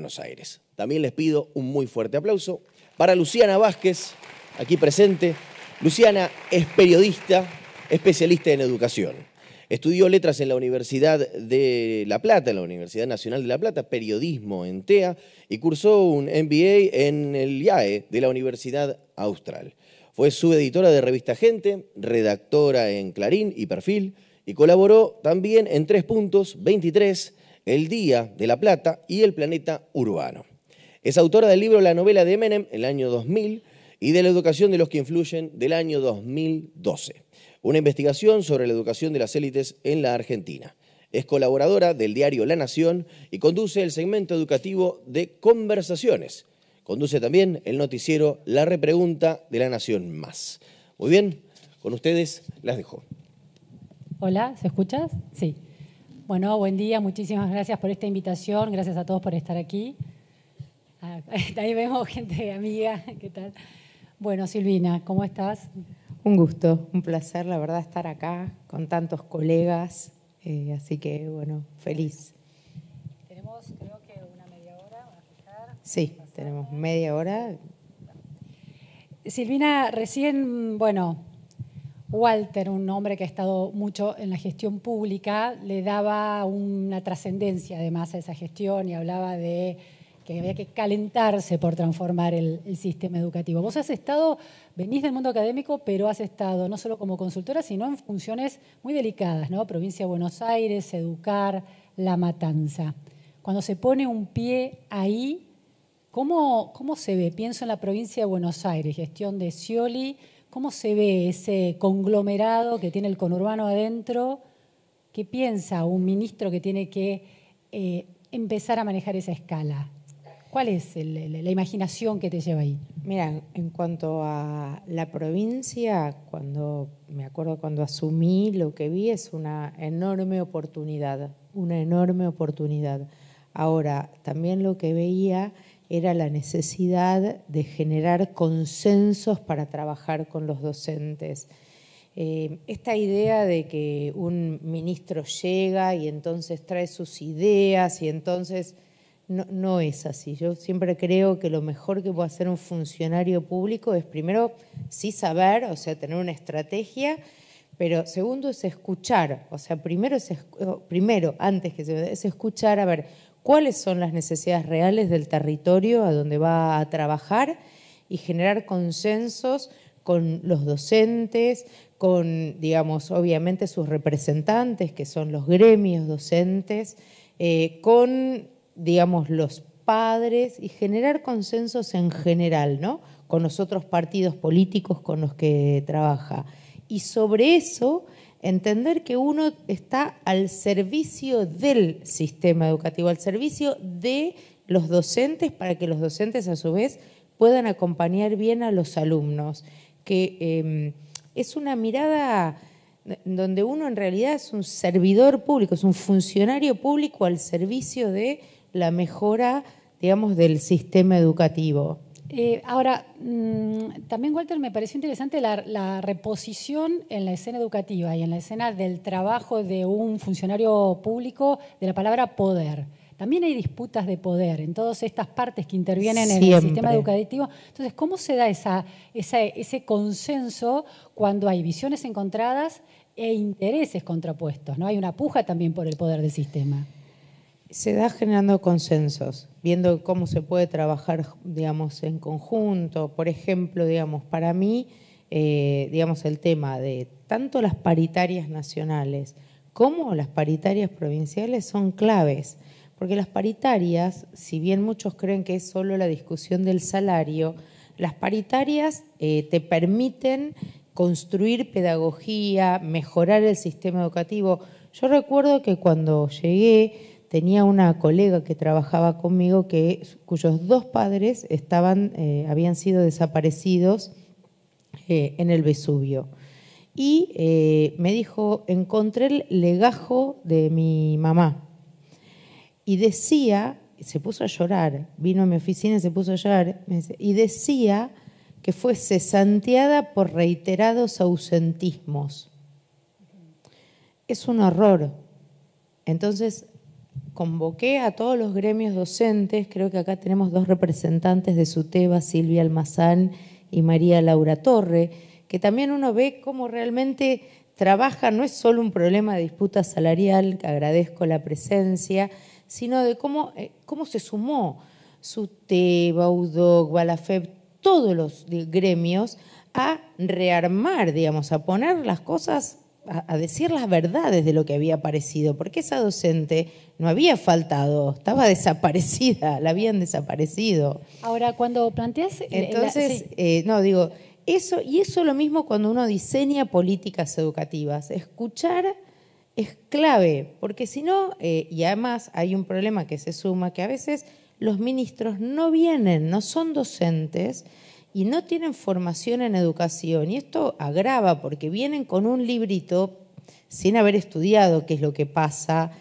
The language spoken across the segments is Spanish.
Buenos Aires. También les pido un muy fuerte aplauso para Luciana Vázquez, aquí presente. Luciana es periodista, especialista en educación. Estudió letras en la Universidad de La Plata, en la Universidad Nacional de La Plata, periodismo en TEA y cursó un MBA en el IAE de la Universidad Austral. Fue subeditora de Revista Gente, redactora en Clarín y Perfil y colaboró también en 3 Puntos, 23, El Día de La Plata y El Planeta Urbano. Es autora del libro La novela de Menem, el año 2000, y de La educación de los que influyen, del año 2012. Una investigación sobre la educación de las élites en la Argentina. Es colaboradora del diario La Nación y conduce el segmento educativo de Conversaciones. Conduce también el noticiero La Repregunta de La Nación Más. Muy bien, con ustedes las dejo. Hola, ¿se escucha? Sí. Bueno, buen día, muchísimas gracias por esta invitación, gracias a todos por estar aquí. Ahí vemos gente amiga, ¿qué tal? Bueno, Silvina, ¿cómo estás? Un gusto, un placer, la verdad, estar acá con tantos colegas, así que, bueno, feliz. Tenemos, creo que una media hora, ¿van a fijar? Sí, tenemos media hora. Silvina, recién, bueno, Walter, un hombre que ha estado mucho en la gestión pública, le daba una trascendencia además a esa gestión y hablaba de que había que calentarse por transformar el sistema educativo. Vos venís del mundo académico, pero has estado no solo como consultora, sino en funciones muy delicadas, ¿no? Provincia de Buenos Aires, Educar, La Matanza. Cuando se pone un pie ahí, ¿cómo se ve? Pienso en la provincia de Buenos Aires, gestión de Scioli, ¿cómo se ve ese conglomerado que tiene el conurbano adentro? ¿Qué piensa un ministro que tiene que empezar a manejar esa escala? ¿Cuál es la imaginación que te lleva ahí? Mira, en cuanto a la provincia, me acuerdo cuando asumí, lo que vi es una enorme oportunidad, una enorme oportunidad. Ahora, también lo que veía era la necesidad de generar consensos para trabajar con los docentes. Esta idea de que un ministro llega y entonces trae sus ideas y entonces... No es así. Yo siempre creo que lo mejor que puede hacer un funcionario público es primero sí saber, o sea, tener una estrategia, pero segundo es escuchar. O sea, primero antes que es escuchar, a ver, cuáles son las necesidades reales del territorio a donde va a trabajar y generar consensos con los docentes, con, digamos, obviamente sus representantes, que son los gremios docentes, con, digamos, los padres y generar consensos en general, ¿no? Con los otros partidos políticos con los que trabaja. Y sobre eso, entender que uno está al servicio del sistema educativo, al servicio de los docentes, para que los docentes a su vez puedan acompañar bien a los alumnos, que es una mirada donde uno en realidad es un servidor público, es un funcionario público al servicio de la mejora, digamos, del sistema educativo. Ahora, también, Walter, me pareció interesante la reposición en la escena educativa y en la escena del trabajo de un funcionario público de la palabra poder. También hay disputas de poder en todas estas partes que intervienen en el sistema educativo. Entonces, ¿cómo se da ese consenso cuando hay visiones encontradas e intereses contrapuestos, ¿no? Hay una puja también por el poder del sistema. Se da generando consensos, viendo cómo se puede trabajar, digamos, en conjunto. Por ejemplo, digamos, para mí, digamos, el tema de tanto las paritarias nacionales como las paritarias provinciales son claves, porque las paritarias, si bien muchos creen que es solo la discusión del salario, las paritarias te permiten construir pedagogía, mejorar el sistema educativo. Yo recuerdo que cuando llegué, tenía una colega que trabajaba conmigo cuyos 2 padres habían sido desaparecidos en el Vesubio. Y me dijo, encontré el legajo de mi mamá. Y decía, se puso a llorar, vino a mi oficina y se puso a llorar, y decía que fue cesanteada por reiterados ausentismos. Es un horror. Entonces, convoqué a todos los gremios docentes, creo que acá tenemos 2 representantes de SUTEBA, Silvia Almazán y María Laura Torre, que también uno ve cómo realmente trabaja, no es solo un problema de disputa salarial, que agradezco la presencia, sino de cómo se sumó SUTEBA, UDOC, Balafeb, todos los gremios a rearmar, digamos, a poner las cosas, a decir las verdades de lo que había aparecido, porque esa docente no había faltado, estaba desaparecida, la habían desaparecido. Ahora, cuando planteas... Entonces, eso, y eso lo mismo cuando uno diseña políticas educativas. Escuchar es clave, porque si no, y además hay un problema que se suma, que a veces los ministros no vienen, no son docentes y no tienen formación en educación. Y esto agrava porque vienen con un librito sin haber estudiado qué es lo que pasa,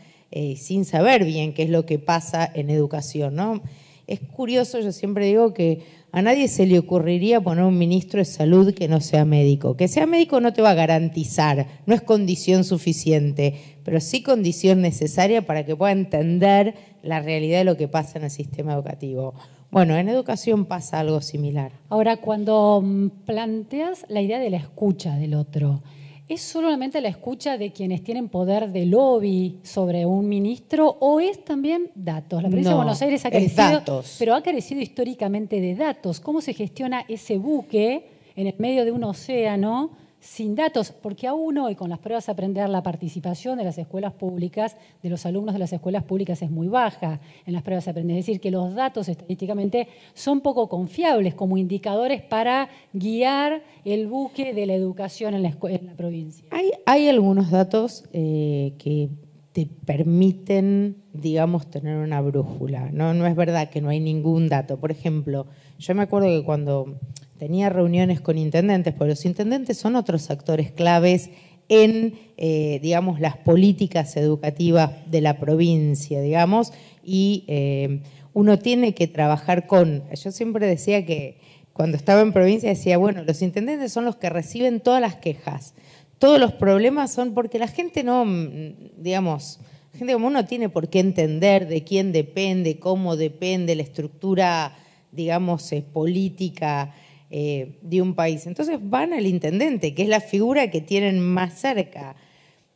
sin saber bien qué es lo que pasa en educación, ¿no? Es curioso, yo siempre digo que a nadie se le ocurriría poner un ministro de salud que no sea médico. Que sea médico no te va a garantizar, no es condición suficiente, pero sí condición necesaria para que pueda entender la realidad de lo que pasa en el sistema educativo. Bueno, en educación pasa algo similar. Ahora, cuando planteas la idea de la escucha del otro, ¿es solamente la escucha de quienes tienen poder de lobby sobre un ministro o es también datos? La provincia de Buenos Aires ha carecido, datos. Pero ha carecido históricamente de datos. ¿Cómo se gestiona ese buque en el medio de un océano sin datos? Porque aún hoy, con las pruebas a aprender, la participación de las escuelas públicas, de los alumnos de las escuelas públicas es muy baja en las pruebas a aprender. Es decir, que los datos estadísticamente son poco confiables como indicadores para guiar el buque de la educación en la provincia. Hay algunos datos que te permiten, digamos, tener una brújula. No es verdad que no hay ningún dato. Por ejemplo, yo me acuerdo que cuando tenía reuniones con intendentes, porque los intendentes son otros actores claves en, digamos, las políticas educativas de la provincia, digamos, y uno tiene que trabajar con... Yo siempre decía que cuando estaba en provincia decía, bueno, los intendentes son los que reciben todas las quejas, todos los problemas son porque la gente no, digamos, gente como uno tiene por qué entender de quién depende, cómo depende la estructura, digamos, política de un país. Entonces van al intendente, que es la figura que tienen más cerca.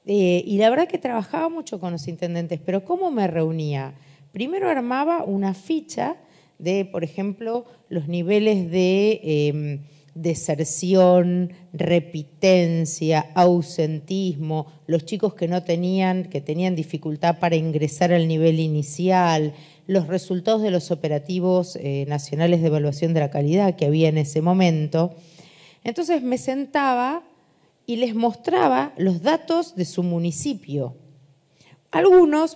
Y la verdad que trabajaba mucho con los intendentes, pero ¿cómo me reunía? Primero armaba una ficha de, por ejemplo, los niveles de deserción, repitencia, ausentismo, los chicos que tenían dificultad para ingresar al nivel inicial, los resultados de los operativos nacionales de evaluación de la calidad que había en ese momento. Entonces me sentaba y les mostraba los datos de su municipio.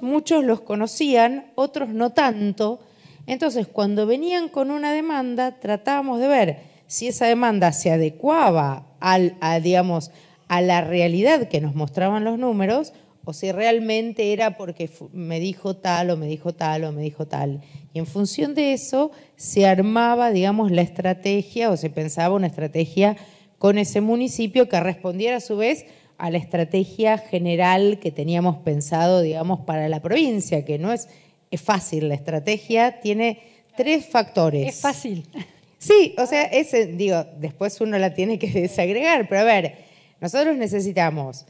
Muchos los conocían, otros no tanto. Entonces, cuando venían con una demanda, tratábamos de ver si esa demanda se adecuaba a la realidad que nos mostraban los números o si realmente era porque me dijo tal o me dijo tal o me dijo tal. Y en función de eso se armaba, digamos, la estrategia o se pensaba una estrategia con ese municipio que respondiera a su vez a la estrategia general que teníamos pensado, digamos, para la provincia, que no es fácil. La estrategia tiene 3 factores. Es fácil. Sí, o sea, después uno la tiene que desagregar, pero a ver, nosotros necesitamos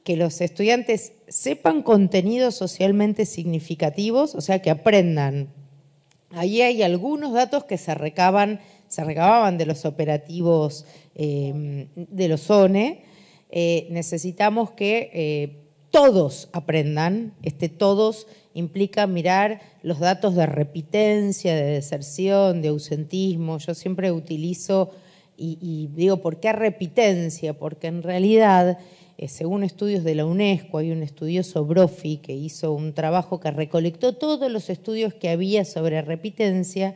que los estudiantes sepan contenidos socialmente significativos, o sea, que aprendan. Ahí hay algunos datos que se recababan de los operativos de los ONE. Necesitamos que todos aprendan. Todos implica mirar los datos de repitencia, de deserción, de ausentismo. Yo siempre utilizo y digo, ¿por qué repitencia? Porque en realidad, según estudios de la UNESCO, hay un estudioso Brophy que hizo un trabajo que recolectó todos los estudios que había sobre repitencia.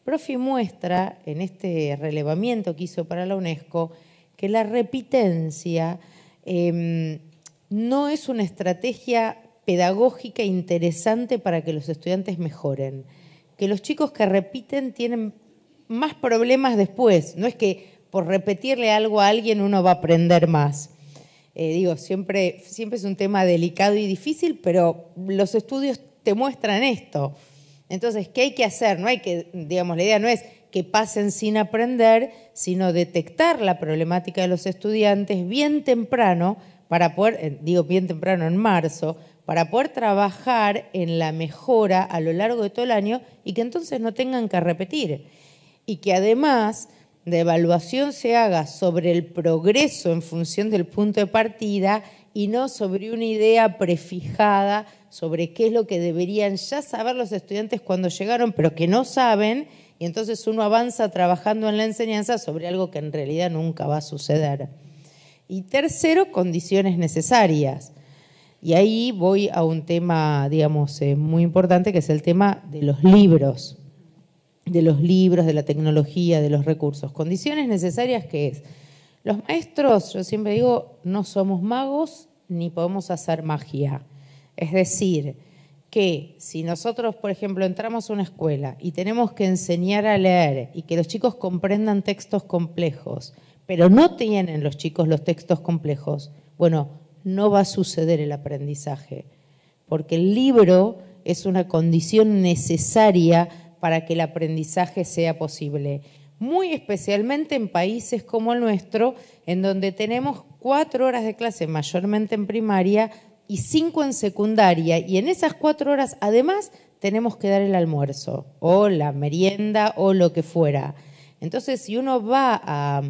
Brophy muestra en este relevamiento que hizo para la UNESCO que la repitencia no es una estrategia pedagógica interesante para que los estudiantes mejoren, que los chicos que repiten tienen más problemas después, no es que por repetirle algo a alguien uno va a aprender más. Siempre es un tema delicado y difícil, pero los estudios te muestran esto. Entonces, ¿qué hay que hacer? No hay que, digamos, la idea no es que pasen sin aprender, sino detectar la problemática de los estudiantes bien temprano para poder, digo bien temprano en marzo, para poder trabajar en la mejora a lo largo de todo el año y que entonces no tengan que repetir. Y que además la evaluación se haga sobre el progreso en función del punto de partida y no sobre una idea prefijada sobre qué es lo que deberían ya saber los estudiantes cuando llegaron, pero que no saben, y entonces uno avanza trabajando en la enseñanza sobre algo que en realidad nunca va a suceder. Y tercero, condiciones necesarias. Y ahí voy a un tema, digamos, muy importante, que es el tema de los libros, de la tecnología, de los recursos. Condiciones necesarias, ¿qué es? Los maestros, yo siempre digo, no somos magos ni podemos hacer magia. Es decir, que si nosotros, por ejemplo, entramos a una escuela y tenemos que enseñar a leer y que los chicos comprendan textos complejos, pero no tienen los chicos los textos complejos, bueno, no va a suceder el aprendizaje, porque el libro es una condición necesaria para que el aprendizaje sea posible. Muy especialmente en países como el nuestro, en donde tenemos 4 horas de clase, mayormente en primaria, y 5 en secundaria, y en esas 4 horas además tenemos que dar el almuerzo o la merienda o lo que fuera. Entonces, si uno va a,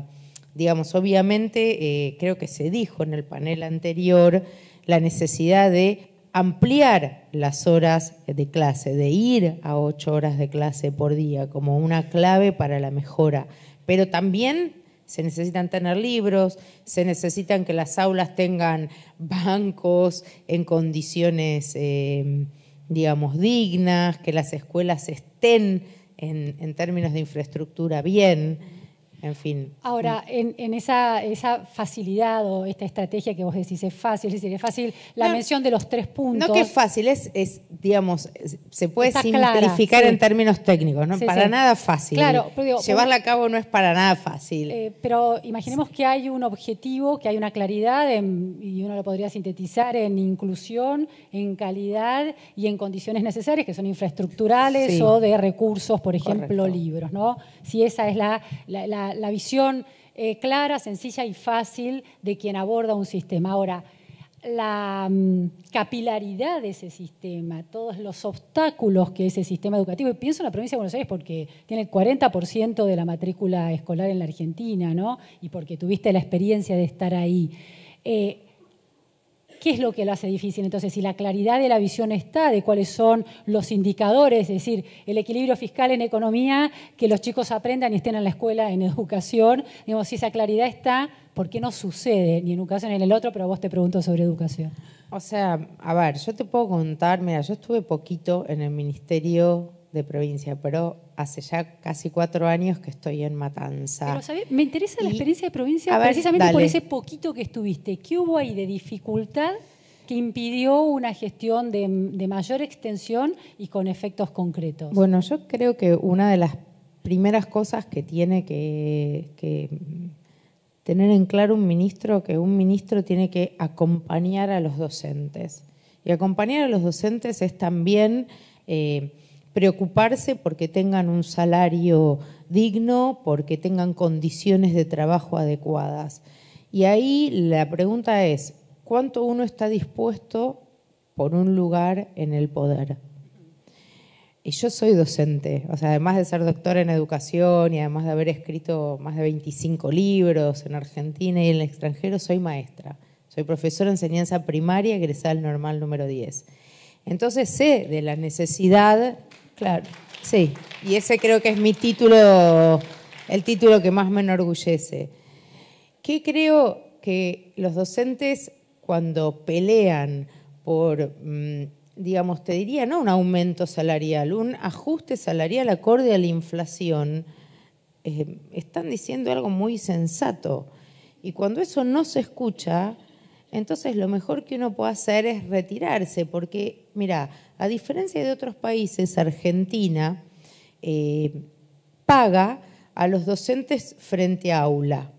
digamos, obviamente, creo que se dijo en el panel anterior, la necesidad de ampliar las horas de clase, de ir a 8 horas de clase por día como una clave para la mejora, pero también se necesitan tener libros, se necesitan que las aulas tengan bancos en condiciones, digamos, dignas, que las escuelas estén en términos de infraestructura bien, en fin. Ahora, en esa facilidad o esta estrategia que vos decís, es fácil la mención de los 3 puntos. No que es fácil, digamos, se puede Está simplificar clara, en términos técnicos, ¿no? Sí, para sí. nada fácil. Claro, pero digo, llevarla a cabo no es para nada fácil. Pero imaginemos que hay un objetivo, que hay una claridad, y uno lo podría sintetizar en inclusión, en calidad y en condiciones necesarias, que son infraestructurales Sí. o de recursos, por ejemplo, Correcto. libros, ¿no? Si esa es la visión clara, sencilla y fácil de quien aborda un sistema. Ahora, la capilaridad de ese sistema, todos los obstáculos que ese sistema educativo, y pienso en la provincia de Buenos Aires porque tiene el 40% de la matrícula escolar en la Argentina, ¿no? Y porque tuviste la experiencia de estar ahí. ¿Qué es lo que lo hace difícil? Entonces, si la claridad de la visión está, de cuáles son los indicadores, es decir, el equilibrio fiscal en economía, que los chicos aprendan y estén en la escuela en educación, digamos, si esa claridad está, ¿por qué no sucede ni en un caso ni en el otro? Pero a vos te pregunto sobre educación. O sea, a ver, yo te puedo contar, mira, yo estuve poquito en el Ministerio de Provincia, pero hace ya casi 4 años que estoy en Matanza. Pero, ¿sabés? Me interesa la experiencia de provincia ver, precisamente dale. por ese poquito que estuviste. ¿Qué hubo ahí de dificultad que impidió una gestión de mayor extensión y con efectos concretos? Bueno, yo creo que una de las primeras cosas que tiene que tener en claro un ministro, que un ministro tiene que acompañar a los docentes. Y acompañar a los docentes es también preocuparse porque tengan un salario digno, porque tengan condiciones de trabajo adecuadas. Y ahí la pregunta es, ¿cuánto uno está dispuesto por un lugar en el poder? Y yo soy docente, o sea, además de ser doctora en educación y además de haber escrito más de 25 libros en Argentina y en el extranjero, soy maestra. Soy profesora de enseñanza primaria, egresada al normal número 10. Entonces sé de la necesidad, claro, sí, y ese creo que es mi título, el título que más me enorgullece. ¿Qué creo que los docentes cuando pelean por, digamos, te diría, no un aumento salarial, un ajuste salarial acorde a la inflación, están diciendo algo muy sensato? Y cuando eso no se escucha, entonces lo mejor que uno puede hacer es retirarse, porque, mira, a diferencia de otros países, Argentina paga a los docentes frente a aula.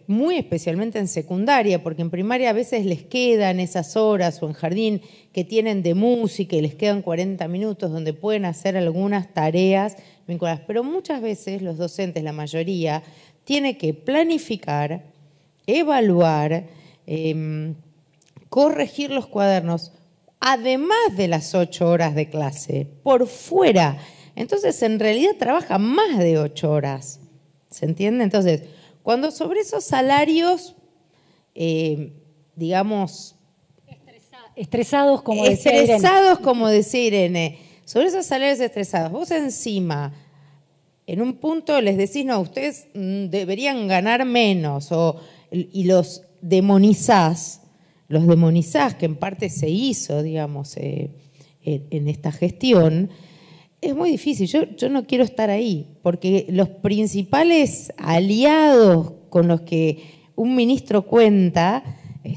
muy especialmente en secundaria, porque en primaria a veces les quedan esas horas o en jardín que tienen de música y les quedan 40 minutos donde pueden hacer algunas tareas vinculadas. Pero muchas veces los docentes, la mayoría, tienen que planificar, evaluar, corregir los cuadernos, además de las 8 horas de clase, por fuera. Entonces, en realidad trabaja más de 8 horas. ¿Se entiende? Entonces, cuando sobre esos salarios, digamos... Estresados, como decía Irene. Estresados, como decía Irene. Sobre esos salarios estresados, vos encima, en un punto les decís, no, ustedes deberían ganar menos, y los demonizás, que en parte se hizo, digamos, en esta gestión. Es muy difícil, yo no quiero estar ahí, porque los principales aliados con los que un ministro cuenta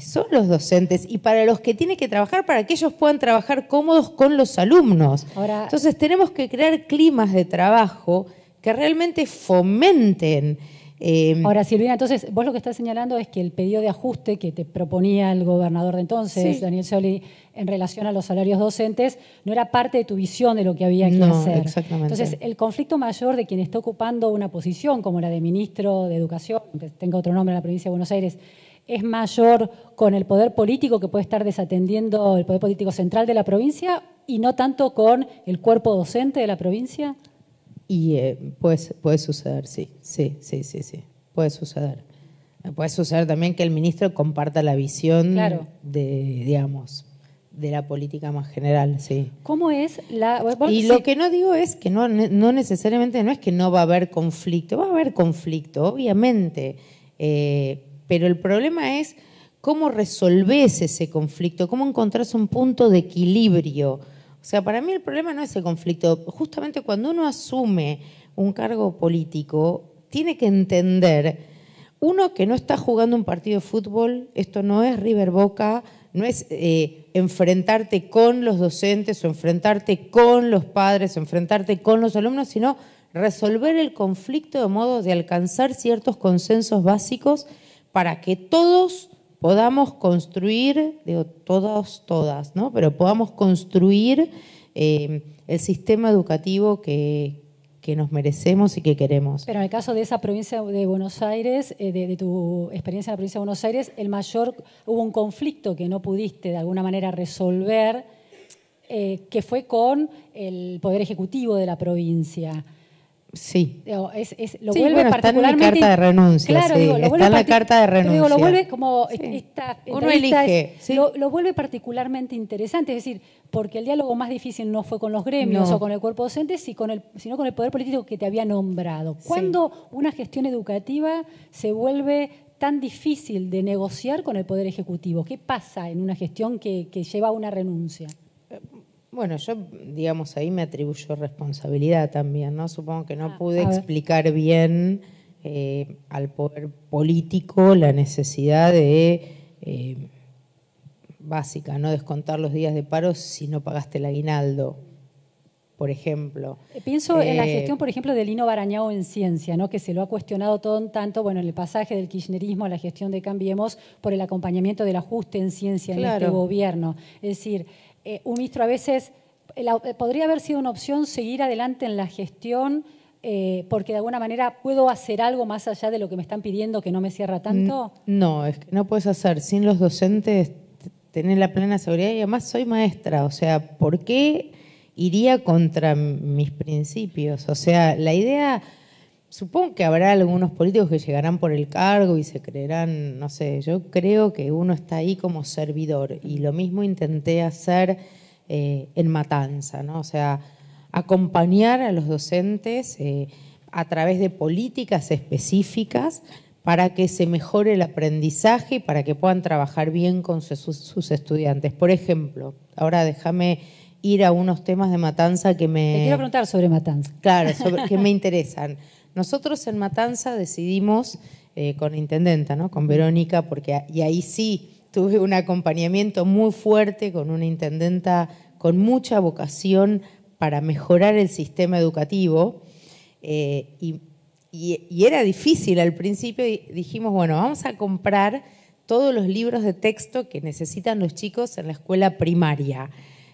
son los docentes y para los que tiene que trabajar, para que ellos puedan trabajar cómodos con los alumnos. Ahora, entonces tenemos que crear climas de trabajo que realmente fomenten. Ahora, Silvina, entonces vos lo que estás señalando es que el pedido de ajuste que te proponía el gobernador de entonces, Sí. Daniel Scioli, en relación a los salarios docentes, no era parte de tu visión de lo que había que hacer. Exactamente. Entonces, el conflicto mayor de quien está ocupando una posición como la de ministro de Educación, que tenga otro nombre en la provincia de Buenos Aires, es mayor con el poder político que puede estar desatendiendo el poder político central de la provincia y no tanto con el cuerpo docente de la provincia. Y puede suceder, sí. Puede suceder. Puede suceder también que el ministro comparta la visión Claro. de la política más general, sí. ¿Cómo es la...? Y Sí. lo que no digo es que no necesariamente, no es que no va a haber conflicto, va a haber conflicto, obviamente. Pero el problema es cómo resolvés ese conflicto, cómo encontrás un punto de equilibrio. O sea, para mí el problema no es el conflicto. Justamente cuando uno asume un cargo político, tiene que entender, uno, que no está jugando un partido de fútbol, esto no es River Boca, no es enfrentarte con los docentes o enfrentarte con los padres o enfrentarte con los alumnos, sino resolver el conflicto de modo de alcanzar ciertos consensos básicos para que todos podamos construir, digo todas, ¿no? Pero podamos construir el sistema educativo que nos merecemos y que queremos. Pero en el caso de esa provincia de Buenos Aires, de tu experiencia en la provincia de Buenos Aires, hubo un conflicto que no pudiste de alguna manera resolver, que fue con el Poder Ejecutivo de la provincia. Sí. Lo Sí, vuelve bueno, está en mi carta de renuncia. Claro, sí, digo, lo vuelve está en la carta de renuncia. Digo, lo vuelve como Sí. esta Uno entrevista elige, sí. lo vuelve particularmente interesante, es decir, porque el diálogo más difícil no fue con los gremios No. o con el cuerpo docente, sino con el poder político que te había nombrado. Sí. ¿Cuándo una gestión educativa se vuelve tan difícil de negociar con el poder ejecutivo? ¿Qué pasa en una gestión que lleva a una renuncia? Bueno, yo, digamos, ahí me atribuyo responsabilidad también, ¿no? Supongo que no pude a ver. explicar bien al poder político la necesidad de, básica, no descontar los días de paro si no pagaste el aguinaldo, por ejemplo. Pienso en la gestión, por ejemplo, de Lino Barañao en ciencia, ¿no? Que se lo ha cuestionado todo un tanto, bueno, en el pasaje del kirchnerismo a la gestión de Cambiemos por el acompañamiento del ajuste en ciencia en este Claro. gobierno. Es decir, un ministro a veces, podría haber sido una opción seguir adelante en la gestión porque de alguna manera puedo hacer algo más allá de lo que me están pidiendo que no me cierra tanto. No, es que no puedes hacer sin los docentes tener la plena seguridad y además soy maestra, o sea, ¿por qué iría contra mis principios? O sea, la idea, supongo que habrá algunos políticos que llegarán por el cargo y se creerán, no sé, yo creo que uno está ahí como servidor y lo mismo intenté hacer en Matanza, ¿no? O sea, acompañar a los docentes a través de políticas específicas para que se mejore el aprendizaje y para que puedan trabajar bien con sus estudiantes. Por ejemplo, ahora déjame ir a unos temas de Matanza que me... Te quiero preguntar sobre Matanza. Claro, que me interesan. Nosotros en Matanza decidimos, con la intendenta, ¿no? Con Verónica, y ahí sí tuve un acompañamiento muy fuerte con una intendenta con mucha vocación para mejorar el sistema educativo y y era difícil al principio, y dijimos, bueno, vamos a comprar todos los libros de texto que necesitan los chicos en la escuela primaria.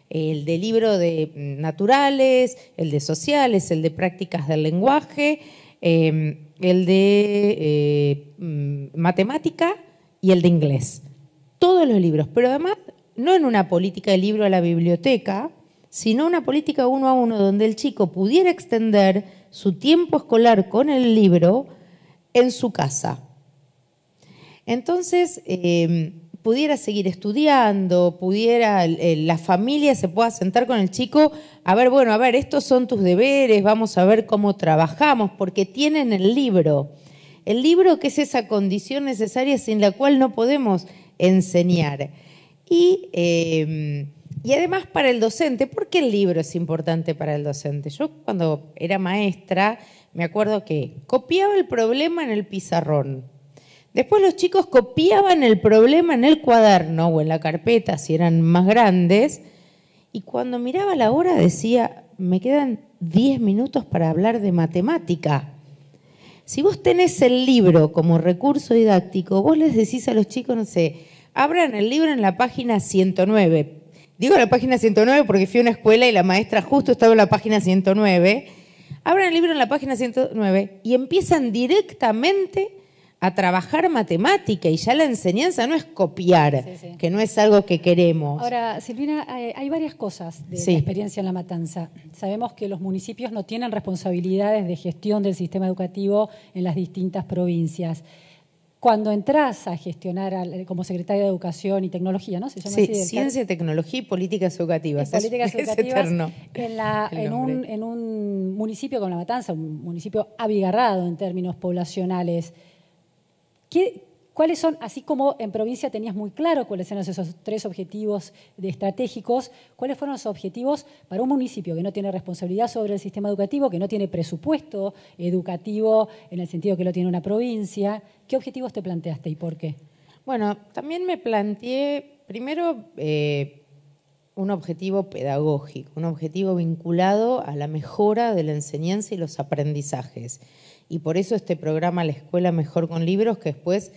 El de libro de naturales, el de sociales, el de prácticas del lenguaje, el de matemática y el de inglés. Todos los libros, pero además no en una política de libro a la biblioteca, sino una política 1 a 1 donde el chico pudiera extender su tiempo escolar con el libro en su casa. Entonces, pudiera seguir estudiando, pudiera la familia se pueda sentar con el chico, a ver, bueno, a ver, estos son tus deberes, vamos a ver cómo trabajamos, porque tienen el libro. El libro que es esa condición necesaria sin la cual no podemos enseñar. Y además para el docente, ¿por qué el libro es importante para el docente? Yo cuando era maestra me acuerdo que copiaba el problema en el pizarrón. Después los chicos copiaban el problema en el cuaderno o en la carpeta si eran más grandes y cuando miraba la hora decía, me quedan 10 minutos para hablar de matemática. Si vos tenés el libro como recurso didáctico, vos les decís a los chicos, no sé, abran el libro en la página 109. Digo la página 109 porque fui a una escuela y la maestra justo estaba en la página 109. Abran el libro en la página 109 y empiezan directamente a trabajar matemática y ya la enseñanza no es copiar, que no es algo que queremos. Ahora, Silvina, hay varias cosas de la experiencia en La Matanza. Sabemos que los municipios no tienen responsabilidades de gestión del sistema educativo en las distintas provincias. Cuando entras a gestionar como secretaria de Educación y Tecnología, ¿no? ¿Se llama así? Ciencia, Tecnología y Políticas Educativas. Políticas educativas eterno. En un municipio como La Matanza, un municipio abigarrado en términos poblacionales, ¿cuáles son, así como en provincia tenías muy claro cuáles eran esos 3 objetivos estratégicos, cuáles fueron los objetivos para un municipio que no tiene responsabilidad sobre el sistema educativo, que no tiene presupuesto educativo en el sentido que lo tiene una provincia? ¿Qué objetivos te planteaste y por qué? Bueno, también me planteé, primero, un objetivo pedagógico, un objetivo vinculado a la mejora de la enseñanza y los aprendizajes. Y por eso este programa La Escuela Mejor con Libros, que después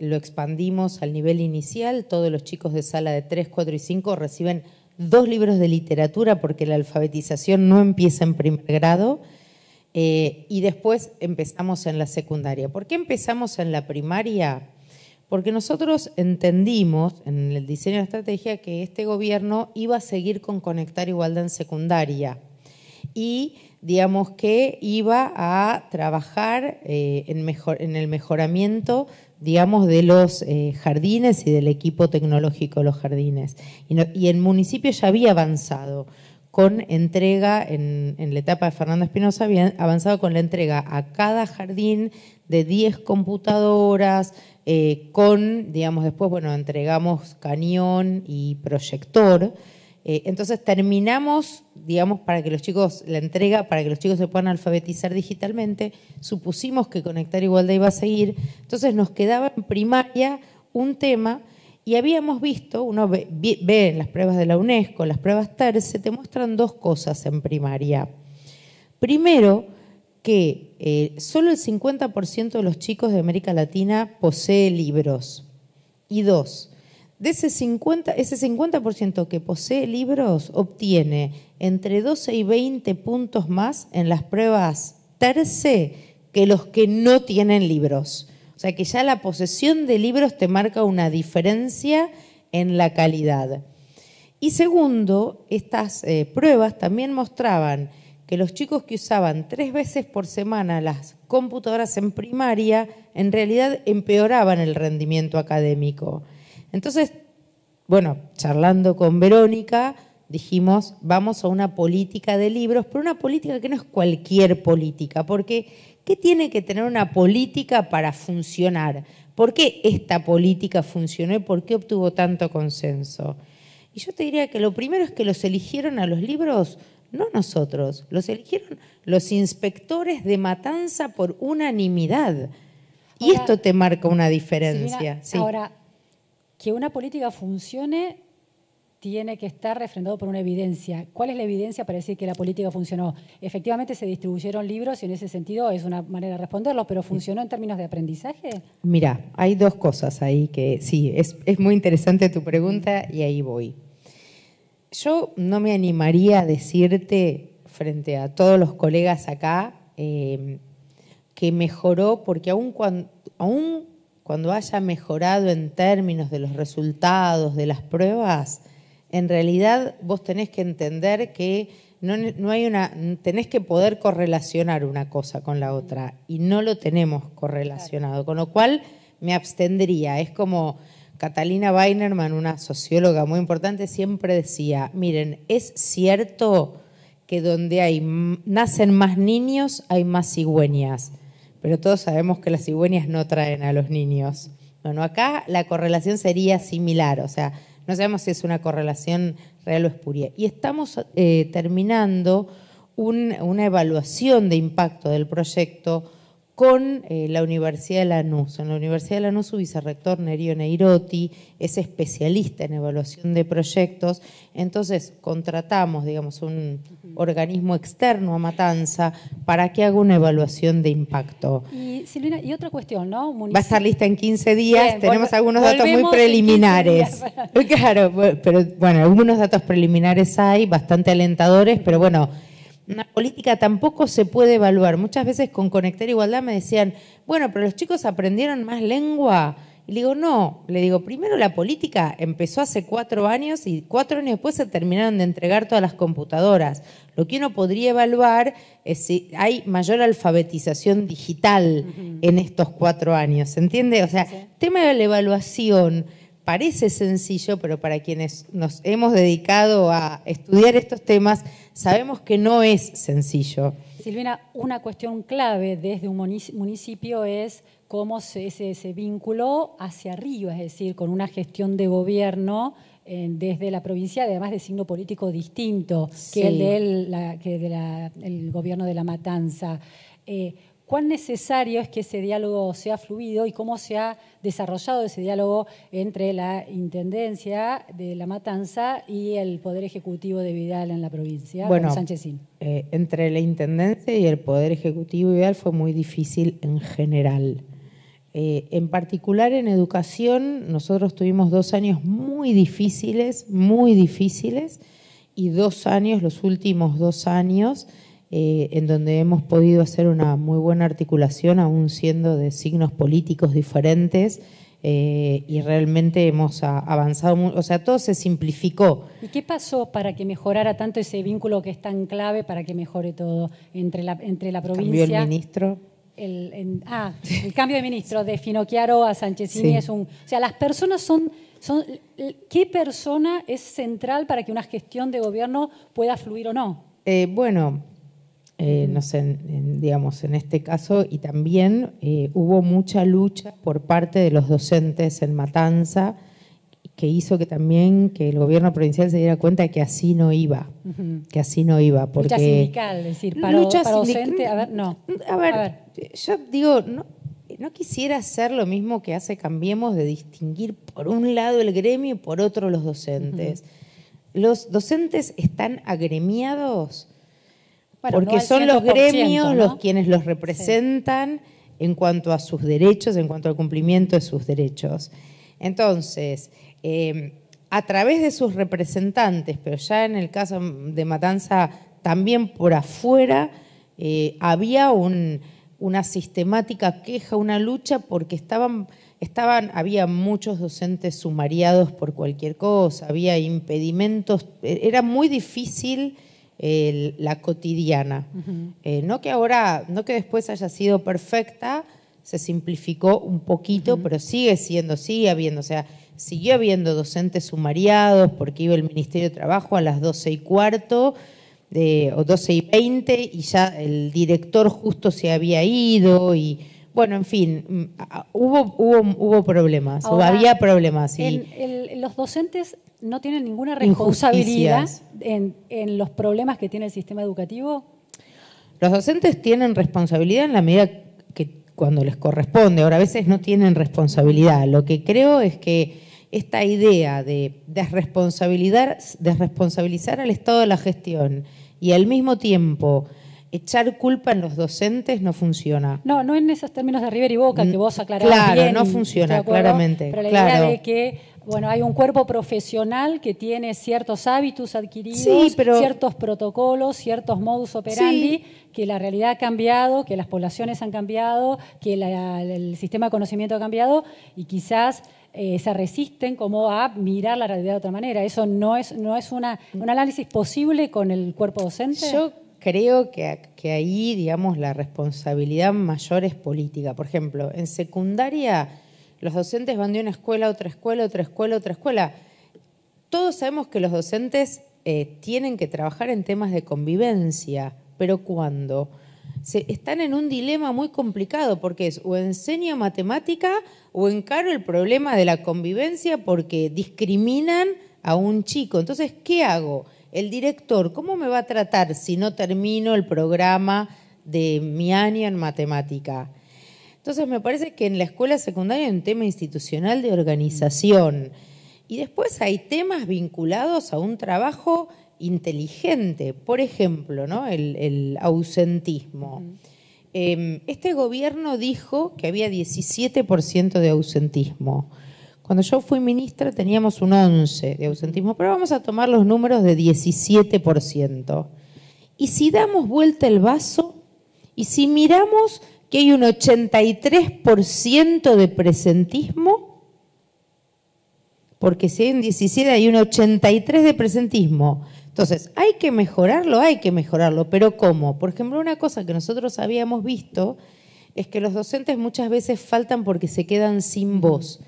lo expandimos al nivel inicial. Todos los chicos de sala de 3, 4 y 5 reciben 2 libros de literatura porque la alfabetización no empieza en primer grado. Y después empezamos en la secundaria. ¿Por qué empezamos en la primaria? Porque nosotros entendimos en el diseño de la estrategia que este gobierno iba a seguir con Conectar Igualdad en secundaria. Y digamos que iba a trabajar en el mejoramiento, digamos, de los jardines y del equipo tecnológico de los jardines. Y el municipio ya había avanzado con entrega, en la etapa de Fernando Espinosa, había avanzado con la entrega a cada jardín de 10 computadoras, digamos, después, bueno, entregamos cañón y proyector. Entonces terminamos, digamos, para que los chicos, la entrega, para que los chicos se puedan alfabetizar digitalmente, supusimos que Conectar Igualdad iba a seguir, entonces nos quedaba en primaria un tema y habíamos visto, uno ve en las pruebas de la UNESCO, las pruebas TERCE, te muestran 2 cosas en primaria. Primero, que solo el 50% de los chicos de América Latina posee libros. Y 2, de ese 50% que posee libros obtiene entre 12 y 20 puntos más en las pruebas TERCE que los que no tienen libros. O sea que ya la posesión de libros te marca una diferencia en la calidad. Y segundo, estas pruebas también mostraban que los chicos que usaban 3 veces por semana las computadoras en primaria en realidad empeoraban el rendimiento académico. Entonces, bueno, charlando con Verónica, dijimos, vamos a una política de libros, pero una política que no es cualquier política, porque ¿qué tiene que tener una política para funcionar? ¿Por qué esta política funcionó y por qué obtuvo tanto consenso? Y yo te diría que lo primero es que los eligieron a los libros, no nosotros, los eligieron los inspectores de Matanza por unanimidad. Y ahora, esto te marca una diferencia. Silvina, sí. Ahora, que una política funcione tiene que estar refrendado por una evidencia. ¿Cuál es la evidencia para decir que la política funcionó? Efectivamente se distribuyeron libros y en ese sentido es una manera de responderlo, pero ¿funcionó en términos de aprendizaje? Mira, hay dos cosas ahí que sí, es muy interesante tu pregunta y ahí voy. Yo no me animaría a decirte frente a todos los colegas acá que mejoró, porque aún cuando haya mejorado en términos de los resultados, de las pruebas, en realidad vos tenés que entender que no hay tenés que poder correlacionar una cosa con la otra y no lo tenemos correlacionado, con lo cual me abstendría. Es como Catalina Weinerman, una socióloga muy importante, siempre decía, miren, es cierto que donde nacen más niños hay más cigüeñas, pero todos sabemos que las cigüeñas no traen a los niños. Bueno, acá la correlación sería similar, o sea, no sabemos si es una correlación real o espuria. Y estamos terminando una evaluación de impacto del proyecto con la Universidad de Lanús. En la Universidad de Lanús su vicerrector Nerio Neirotti es especialista en evaluación de proyectos, entonces contratamos, digamos, un organismo externo a Matanza para que haga una evaluación de impacto. Y Silvina, y otra cuestión, ¿no? Va a estar lista en 15 días, bien, tenemos algunos datos muy preliminares. Claro, pero bueno, algunos datos preliminares hay, bastante alentadores, pero bueno, una política tampoco se puede evaluar. Muchas veces con Conectar Igualdad me decían, bueno, pero los chicos aprendieron más lengua. Y le digo, no. Le digo, primero la política empezó hace 4 años y 4 años después se terminaron de entregar todas las computadoras. Lo que uno podría evaluar es si hay mayor alfabetización digital en estos 4 años. ¿Se entiende? O sea, el tema de la evaluación parece sencillo, pero para quienes nos hemos dedicado a estudiar estos temas, sabemos que no es sencillo. Silvina, una cuestión clave desde un municipio es cómo ese vínculo hacia arriba, es decir, con una gestión de gobierno desde la provincia, además de signo político distinto que el del gobierno de La Matanza. ¿Cuán necesario es que ese diálogo sea fluido y cómo se ha desarrollado ese diálogo entre la Intendencia de La Matanza y el Poder Ejecutivo de Vidal en la provincia? Bueno, Sanchezín. Entre la Intendencia y el Poder Ejecutivo de Vidal fue muy difícil en general. En particular en educación, nosotros tuvimos 2 años muy difíciles, y 2 años, los últimos 2 años, en donde hemos podido hacer una muy buena articulación, aún siendo de signos políticos diferentes, y realmente hemos avanzado mucho, o sea, todo se simplificó. ¿Y qué pasó para que mejorara tanto ese vínculo que es tan clave para que mejore todo entre la provincia? ¿Cambió el ministro? El cambio de ministro, de Finocchiaro a Sanchezini, sí. O sea, las personas son ¿qué persona es central para que una gestión de gobierno pueda fluir o no? No sé, digamos, en este caso, y también hubo mucha lucha por parte de los docentes en Matanza, que hizo que también que el gobierno provincial se diera cuenta de que así no iba, porque lucha sindical, es decir, para docente, a ver, yo digo, no quisiera hacer lo mismo que hace Cambiemos, de distinguir por un lado el gremio y por otro los docentes. Los docentes están agremiados porque no son los gremios, ¿no? Quienes los representan en cuanto a sus derechos, en cuanto al cumplimiento de sus derechos. Entonces, a través de sus representantes, pero ya en el caso de Matanza también por afuera, había una sistemática queja, una lucha, porque había muchos docentes sumariados por cualquier cosa, había impedimentos, era muy difícil la cotidiana. No que después haya sido perfecta, se simplificó un poquito, pero sigue habiendo, o sea, siguió habiendo docentes sumariados porque iba el Ministerio de Trabajo a las 12:15 o 12:20 y ya el director justo se había ido y bueno, en fin, hubo problemas, había problemas. Los docentes no tienen ninguna responsabilidad en los problemas que tiene el sistema educativo. Los docentes tienen responsabilidad en la medida que cuando les corresponde, ahora a veces no tienen responsabilidad. Lo que creo es que, esta idea de desresponsabilizar al Estado de la gestión y al mismo tiempo echar culpa en los docentes no funciona. No en esos términos de River y Boca que vos aclarabas claro, bien. no funciona, claramente. Pero la claro. idea de que, bueno, hay un cuerpo profesional que tiene ciertos hábitos adquiridos, sí, pero, ciertos protocolos, ciertos modus operandi, sí, que la realidad ha cambiado, que las poblaciones han cambiado, que el sistema de conocimiento ha cambiado y quizás se resisten como a mirar la realidad de otra manera. ¿Eso no es un análisis posible con el cuerpo docente? Yo creo que ahí, digamos, la responsabilidad mayor es política. Por ejemplo, en secundaria los docentes van de una escuela a otra escuela, otra escuela, otra escuela. Todos sabemos que los docentes tienen que trabajar en temas de convivencia, pero ¿cuándo? Están en un dilema muy complicado porque es o enseño matemática o encaro el problema de la convivencia porque discriminan a un chico. Entonces, ¿qué hago? El director, ¿cómo me va a tratar si no termino el programa de mi año en matemática? Entonces, me parece que en la escuela secundaria hay un tema institucional de organización y después hay temas vinculados a un trabajo inteligente. Por ejemplo, ¿no? el ausentismo. Este gobierno dijo que había 17% de ausentismo. Cuando yo fui ministra teníamos un 11% de ausentismo, pero vamos a tomar los números de 17%. Y si damos vuelta el vaso y si miramos que hay un 83% de presentismo, porque si hay un 17 hay un 83% de presentismo. Entonces, ¿hay que mejorarlo? Hay que mejorarlo, pero ¿cómo? Por ejemplo, una cosa que nosotros habíamos visto es que los docentes muchas veces faltan porque se quedan sin voz,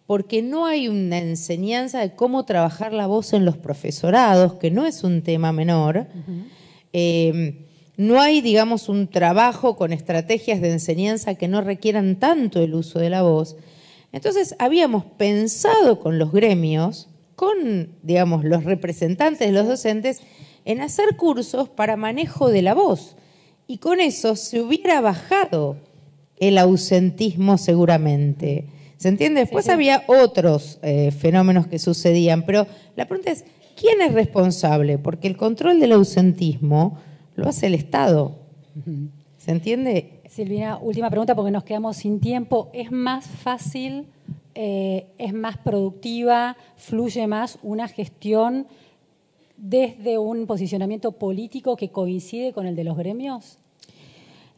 porque no hay una enseñanza de cómo trabajar la voz en los profesorados, que no es un tema menor. No hay, digamos, un trabajo con estrategias de enseñanza que no requieran tanto el uso de la voz. Entonces, habíamos pensado con los gremios, con, digamos, los representantes de los docentes, en hacer cursos para manejo de la voz. Y con eso se hubiera bajado el ausentismo seguramente. ¿Se entiende? Después había otros fenómenos que sucedían, pero la pregunta es, ¿quién es responsable? Porque el control del ausentismo lo hace el Estado. ¿Se entiende? Silvina, última pregunta porque nos quedamos sin tiempo. ¿Es más fácil, es más productiva, fluye más una gestión desde un posicionamiento político que coincide con el de los gremios?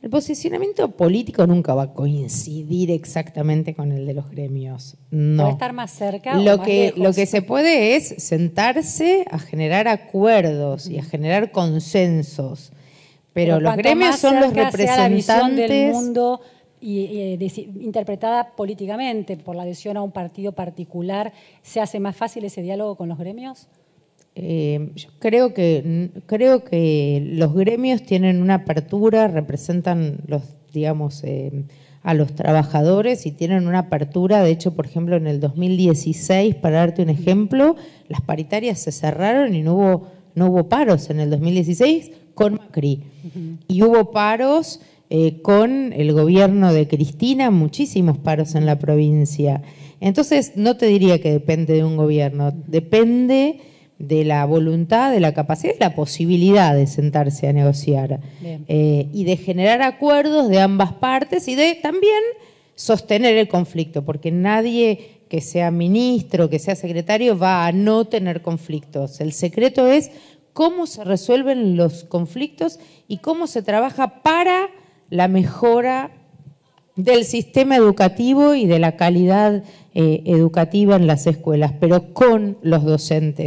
El posicionamiento político nunca va a coincidir exactamente con el de los gremios. No. ¿Puede estar más cerca o más lejos? Lo que se puede es sentarse a generar acuerdos y a generar consensos. Pero los gremios son los representantes sea la visión del mundo interpretada políticamente por la adhesión a un partido particular, ¿se hace más fácil ese diálogo con los gremios? Yo creo que los gremios tienen una apertura, representan a los trabajadores y tienen una apertura. De hecho, por ejemplo, en el 2016, para darte un ejemplo, las paritarias se cerraron y no hubo paros en el 2016 con Macri. Y hubo paros con el gobierno de Cristina, muchísimos paros en la provincia. Entonces, no te diría que depende de un gobierno, depende de la voluntad, de la capacidad y la posibilidad de sentarse a negociar y de generar acuerdos de ambas partes y de también sostener el conflicto, porque nadie que sea ministro, que sea secretario, va a no tener conflictos. El secreto es cómo se resuelven los conflictos y cómo se trabaja para la mejora del sistema educativo y de la calidad educativa en las escuelas, pero con los docentes.